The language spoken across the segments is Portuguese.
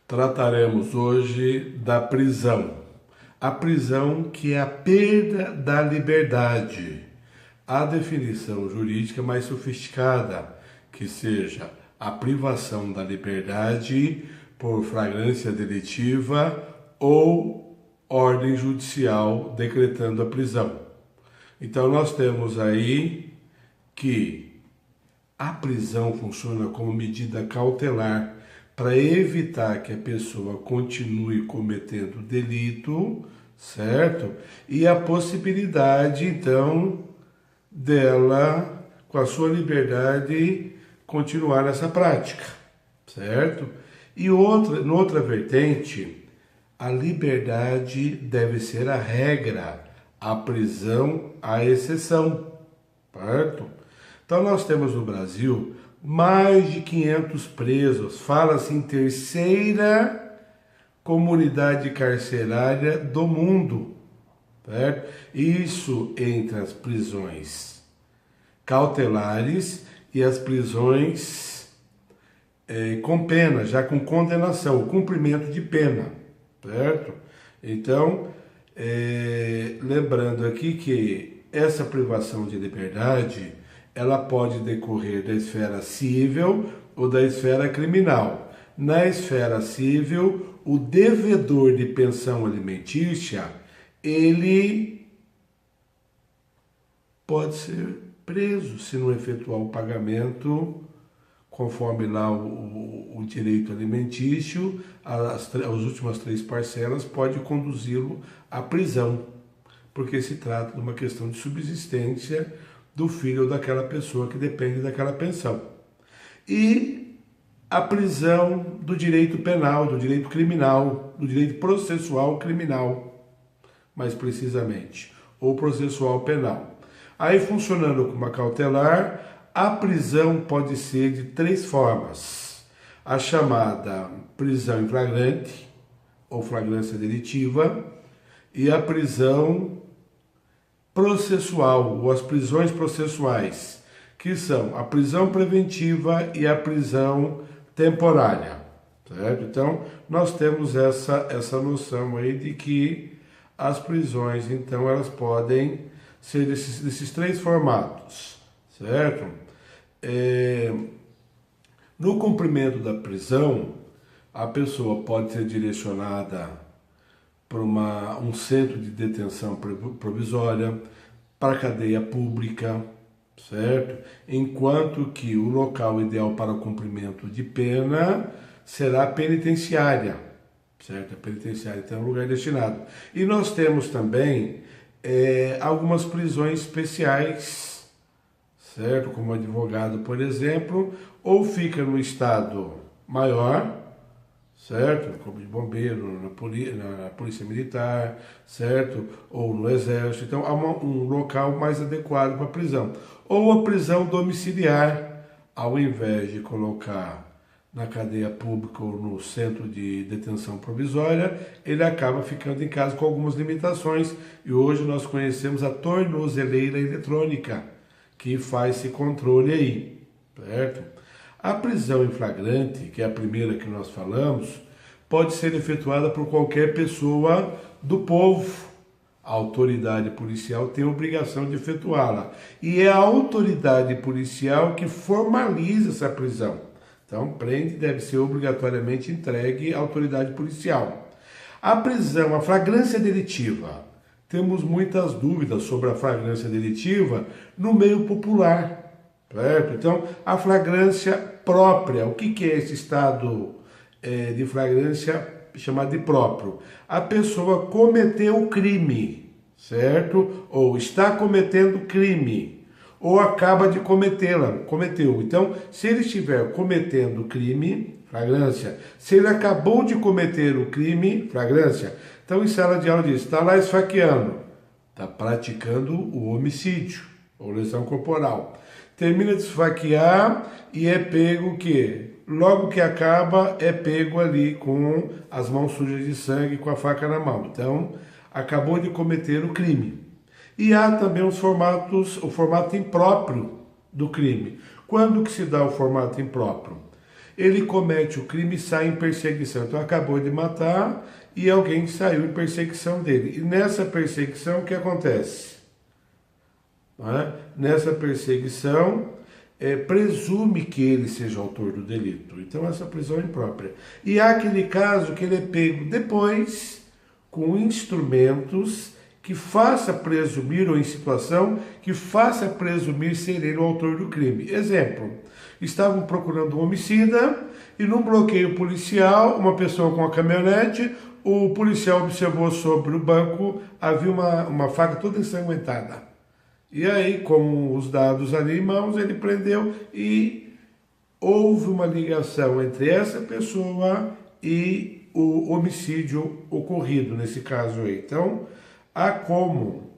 Trataremos hoje da prisão. A prisão que é a perda da liberdade. A definição jurídica mais sofisticada, que seja a privação da liberdade por flagrância delitiva ou ordem judicial decretando a prisão. Então nós temos aí que a prisão funciona como medida cautelar para evitar que a pessoa continue cometendo delito, certo? E a possibilidade, então, dela, com a sua liberdade, continuar nessa prática, certo? E noutra vertente, a liberdade deve ser a regra, a prisão a exceção, certo? Então nós temos no Brasil mais de 500 presos, fala-se em terceira comunidade carcerária do mundo, certo? Isso entre as prisões cautelares e as prisões com pena, já com condenação, cumprimento de pena, certo? Então, lembrando aqui que essa privação de liberdade ela pode decorrer da esfera civil ou da esfera criminal. Na esfera civil, o devedor de pensão alimentícia, ele pode ser preso se não efetuar o pagamento conforme lá o direito alimentício, as últimas 3 parcelas pode conduzi-lo à prisão, porque se trata de uma questão de subsistência do filho ou daquela pessoa que depende daquela pensão. E a prisão do direito penal, do direito criminal, do direito processual criminal, mais precisamente, ou processual penal. Aí, funcionando como uma cautelar, a prisão pode ser de 3 formas. A chamada prisão em flagrante, ou flagrância delitiva, e a prisão processual, ou as prisões processuais, que são a prisão preventiva e a prisão temporária, certo? Então, nós temos essa noção aí de que as prisões, então, elas podem ser desses 3 formatos, certo? No cumprimento da prisão, a pessoa pode ser direcionada para um centro de detenção provisória, para a cadeia pública, certo? Enquanto que o local ideal para o cumprimento de pena será a penitenciária, certo? A penitenciária tem um lugar destinado. E nós temos também algumas prisões especiais, certo? Como advogado, por exemplo, ou fica no estado maior, certo? Como de bombeiro, na polícia militar, certo? Ou no exército. Então, há um local mais adequado para a prisão. Ou a prisão domiciliar, ao invés de colocar na cadeia pública ou no centro de detenção provisória, ele acaba ficando em casa com algumas limitações. E hoje nós conhecemos a tornozeleira eletrônica, que faz esse controle aí, certo? A prisão em flagrante, que é a primeira que nós falamos, pode ser efetuada por qualquer pessoa do povo. A autoridade policial tem a obrigação de efetuá-la. E é a autoridade policial que formaliza essa prisão. Então, prende deve ser obrigatoriamente entregue à autoridade policial. A prisão, a flagrância delitiva. Temos muitas dúvidas sobre a flagrância delitiva no meio popular. Certo? Então, a flagrância própria, o que é esse estado de flagrância chamado de próprio? A pessoa cometeu o crime, certo? Ou está cometendo crime, ou acaba de cometeu. Então, se ele estiver cometendo crime, flagrância. Se ele acabou de cometer o crime, flagrância. Então, em sala de aula diz, está lá esfaqueando, está praticando o homicídio, ou lesão corporal. Termina de esfaquear e é pego o quê? Logo que acaba, é pego ali com as mãos sujas de sangue, com a faca na mão. Então, acabou de cometer o crime. E há também o formato impróprio do crime. Quando que se dá o formato impróprio? ele comete o crime e sai em perseguição. Então acabou de matar e alguém saiu em perseguição dele. E nessa perseguição o que acontece? Não é? Nessa perseguição presume que ele seja autor do delito. Então essa prisão é imprópria. E há aquele caso que ele é pego depois com instrumentos que faça presumir, ou em situação que faça presumir ser ele o autor do crime. Exemplo, estavam procurando um homicida e num bloqueio policial, uma pessoa com a caminhonete, o policial observou sobre o banco, havia uma faca toda ensanguentada. E aí, com os dados ali em mãos, ele prendeu e houve uma ligação entre essa pessoa e o homicídio ocorrido, nesse caso aí. Então, há como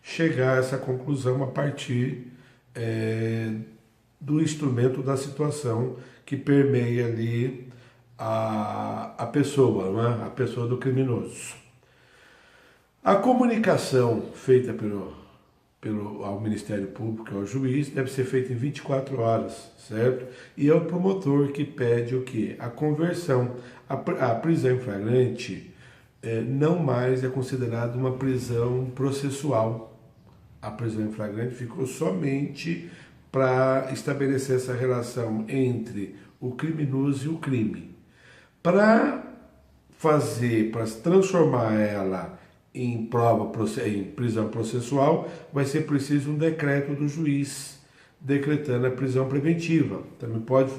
chegar a essa conclusão a partir do instrumento da situação que permeia ali a pessoa, né? A pessoa do criminoso. A comunicação feita ao Ministério Público, ao juiz, deve ser feita em 24 horas, certo? E é o promotor que pede o quê? A conversão. A prisão em flagrante não mais é considerada uma prisão processual. A prisão em flagrante ficou somente para estabelecer essa relação entre o criminoso e o crime. Para transformar ela em em prisão processual, vai ser preciso um decreto do juiz decretando a prisão preventiva. Também pode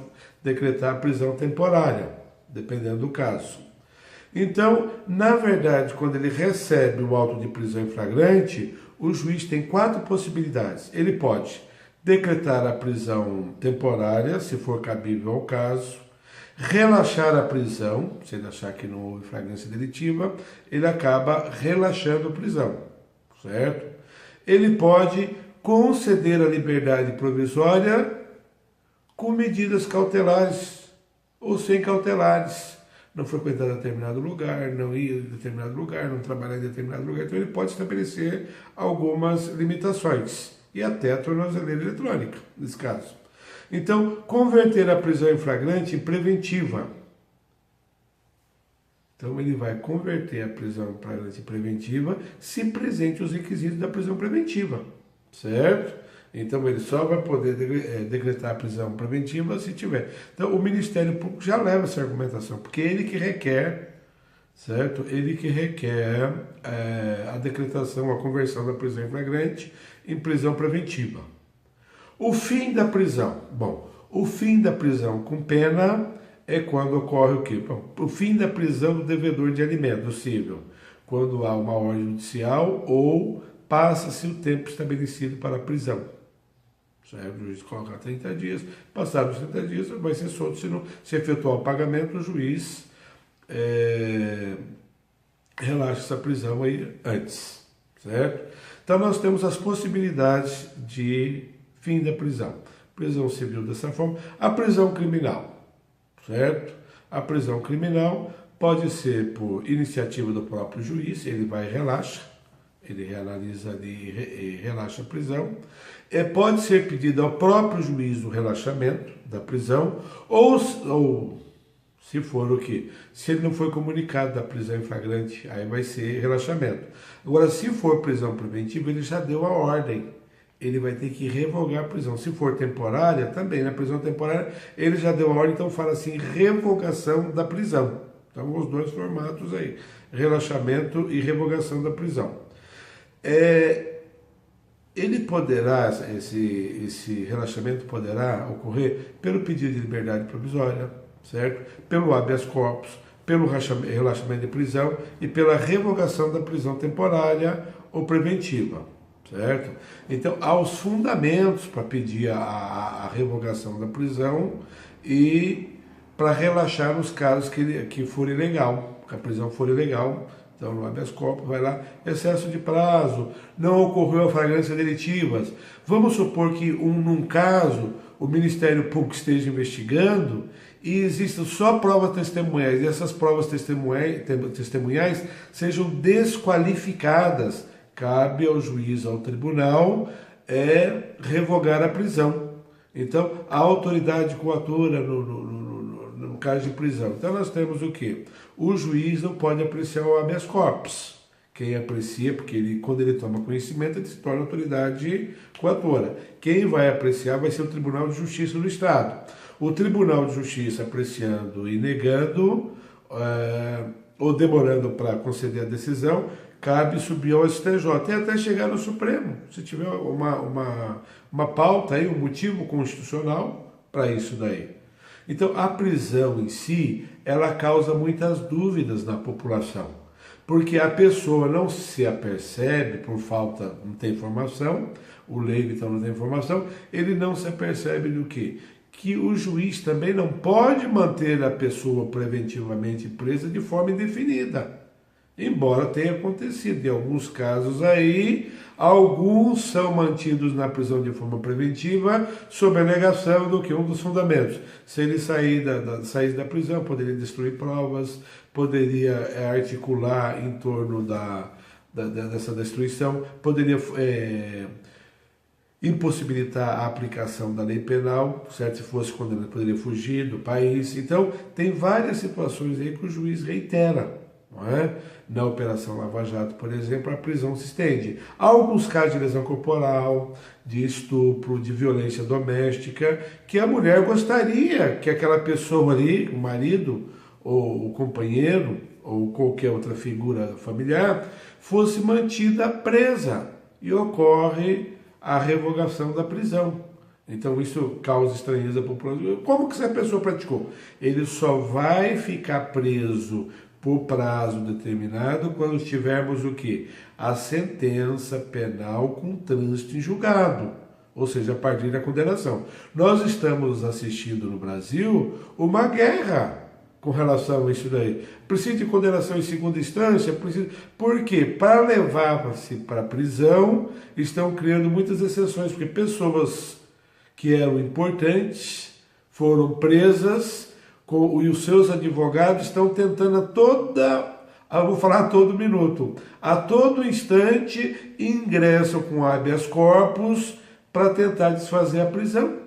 decretar a prisão temporária, dependendo do caso. Então, na verdade, quando ele recebe o auto de prisão em flagrante, o juiz tem 4 possibilidades. Ele pode decretar a prisão temporária, se for cabível ao caso, relaxar a prisão, se ele achar que não houve flagrância delitiva, ele acaba relaxando a prisão, certo? Ele pode conceder a liberdade provisória com medidas cautelares ou sem cautelares. Não frequentar determinado lugar, não ir em determinado lugar, não trabalhar em determinado lugar. Então ele pode estabelecer algumas limitações e até a tornozeleira eletrônica, nesse caso. Então, converter a prisão em flagrante em preventiva. Então, ele vai converter a prisão em flagrante em preventiva se presente os requisitos da prisão preventiva, certo? Então, ele só vai poder decretar a prisão preventiva se tiver. Então, o Ministério Público já leva essa argumentação, porque é ele que requer, certo? Ele que requer a decretação, a conversão da prisão em flagrante em prisão preventiva. O fim da prisão. Bom, o fim da prisão com pena é quando ocorre o quê? Bom, o fim da prisão do devedor de alimento, do cível, quando há uma ordem judicial ou passa-se o tempo estabelecido para a prisão. Certo? O juiz coloca 30 dias, passados os 30 dias, vai ser solto. Se não se efetuar o pagamento, o juiz relaxa essa prisão aí antes. Certo? Então, nós temos as possibilidades de fim da prisão. Prisão civil dessa forma. A prisão criminal, certo? A prisão criminal pode ser por iniciativa do próprio juiz, ele vai e relaxa, ele realiza ali e relaxa a prisão. Pode ser pedido ao próprio juiz o relaxamento da prisão, ou se for o quê? Se ele não foi comunicado da prisão em flagrante, aí vai ser relaxamento. Agora, se for prisão preventiva, ele já deu a ordem. Ele vai ter que revogar a prisão. Se for temporária, também, na prisão temporária, ele já deu a ordem, então fala assim, revogação da prisão. Então, os dois formatos aí, relaxamento e revogação da prisão. Ele poderá, esse relaxamento poderá ocorrer pelo pedido de liberdade provisória, certo? Pelo habeas corpus, pelo relaxamento de prisão e pela revogação da prisão temporária ou preventiva. Certo? Então, há os fundamentos para pedir a revogação da prisão e para relaxar nos casos que for ilegal, que a prisão for ilegal. Então, no habeas corpus, vai lá, excesso de prazo, não ocorreu a flagrância delitivas. Vamos supor que, num caso, o Ministério Público esteja investigando e existam só provas testemunhais, e essas provas testemunhais sejam desqualificadas. Cabe ao juiz, ao tribunal, revogar a prisão. Então, a autoridade coatora no caso de prisão. Então, nós temos o quê? O juiz não pode apreciar o habeas corpus. Quem aprecia, porque quando ele toma conhecimento, ele se torna autoridade coatora. Quem vai apreciar vai ser o Tribunal de Justiça do Estado. O Tribunal de Justiça apreciando e negando, ou demorando para conceder a decisão, cabe subir ao STJ e até chegar no Supremo, se tiver uma pauta aí, um motivo constitucional para isso daí. Então, a prisão em si, ela causa muitas dúvidas na população, porque a pessoa não se apercebe por falta, não tem informação, o leigo então não tem informação, ele não se apercebe do quê? Que o juiz também não pode manter a pessoa preventivamente presa de forma indefinida. Embora tenha acontecido. Em alguns casos aí, alguns são mantidos na prisão de forma preventiva sob a alegação do que um dos fundamentos. Se ele sair da prisão, poderia destruir provas, poderia articular em torno dessa destruição, poderia impossibilitar a aplicação da lei penal, certo? Se fosse condenado, poderia fugir do país. Então, tem várias situações aí que o juiz reitera. Não é? Na Operação Lava Jato, por exemplo, a prisão se estende. Há alguns casos de lesão corporal, de estupro, de violência doméstica, que a mulher gostaria que aquela pessoa ali, o marido, ou o companheiro, ou qualquer outra figura familiar, fosse mantida presa. E ocorre a revogação da prisão. Então isso causa estranheza à população. Como que essa pessoa praticou? Ele só vai ficar preso por prazo determinado quando tivermos o quê? A sentença penal com trânsito em julgado, ou seja, a partir da condenação. Nós estamos assistindo no Brasil uma guerra com relação a isso daí. Precisa de condenação em segunda instância? Precisa... Por quê? Para levar-se para a prisão, estão criando muitas exceções, porque pessoas que eram importantes foram presas e os seus advogados estão tentando vou falar a todo minuto, a todo instante ingressam com habeas corpus para tentar desfazer a prisão,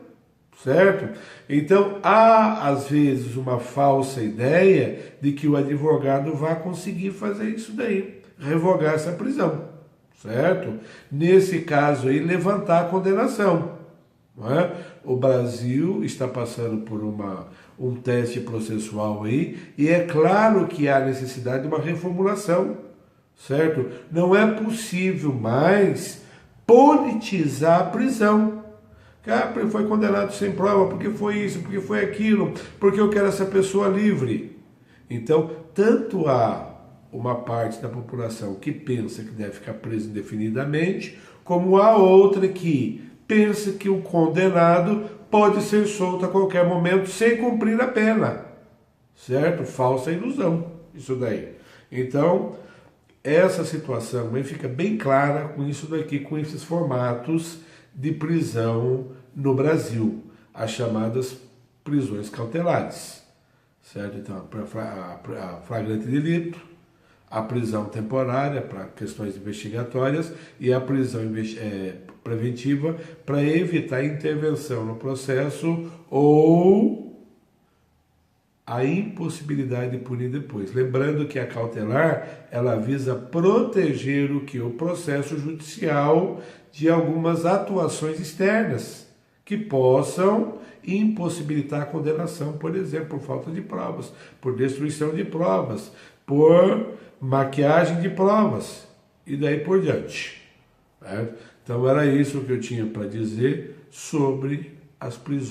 certo? Então há às vezes uma falsa ideia de que o advogado vai conseguir fazer isso daí, revogar essa prisão, certo? Nesse caso aí, levantar a condenação. Não é? O Brasil está passando por um teste processual aí, e é claro que há necessidade de uma reformulação, certo? Não é possível mais politizar a prisão. Foi condenado sem prova, porque foi isso, porque foi aquilo, porque eu quero essa pessoa livre. Então, tanto há uma parte da população que pensa que deve ficar preso indefinidamente, como há outra que pensa que o condenado pode ser solto a qualquer momento sem cumprir a pena, certo? Falsa ilusão, isso daí. Então, essa situação aí fica bem clara com isso daqui, com esses formatos de prisão no Brasil, as chamadas prisões cautelares, certo? Então, a flagrante delito, a prisão temporária para questões investigatórias e a prisão preventiva para evitar intervenção no processo ou a impossibilidade de punir depois. Lembrando que a cautelar, ela visa proteger o processo judicial de algumas atuações externas que possam impossibilitar a condenação, por exemplo, por falta de provas, por destruição de provas, por maquiagem de provas e daí por diante. Certo? Então era isso que eu tinha para dizer sobre as prisões.